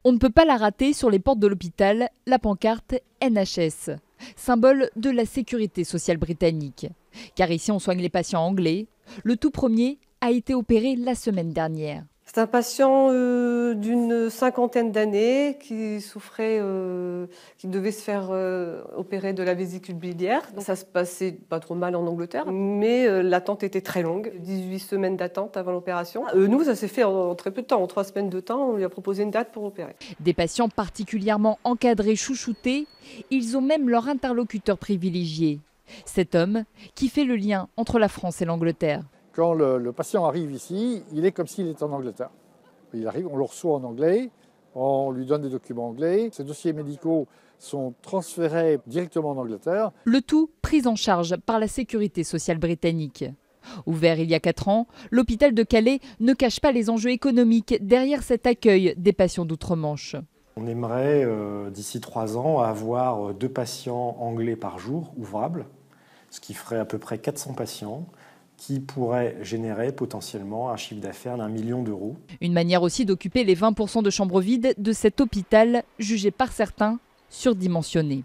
On ne peut pas la rater sur les portes de l'hôpital, la pancarte NHS, symbole de la sécurité sociale britannique. Car ici on soigne les patients anglais. Le tout premier a été opéré la semaine dernière. C'est un patient d'une cinquantaine d'années qui souffrait, qui devait se faire opérer de la vésicule biliaire. Ça se passait pas trop mal en Angleterre, mais l'attente était très longue, 18 semaines d'attente avant l'opération. Nous, ça s'est fait en très peu de temps, en 3 semaines de temps, on lui a proposé une date pour opérer. Des patients particulièrement encadrés, chouchoutés, ils ont même leur interlocuteur privilégié. Cet homme qui fait le lien entre la France et l'Angleterre. Quand le patient arrive ici, il est comme s'il était en Angleterre. Il arrive, on le reçoit en anglais, on lui donne des documents anglais. Ces dossiers médicaux sont transférés directement en Angleterre. Le tout pris en charge par la sécurité sociale britannique. Ouvert il y a 4 ans, l'hôpital de Calais ne cache pas les enjeux économiques derrière cet accueil des patients d'outre-Manche. On aimerait, d'ici 3 ans, avoir 2 patients anglais par jour ouvrables, ce qui ferait à peu près 400 patients, qui pourrait générer potentiellement un chiffre d'affaires d'1 million d'euros. Une manière aussi d'occuper les 20% de chambres vides de cet hôpital, jugé par certains surdimensionné.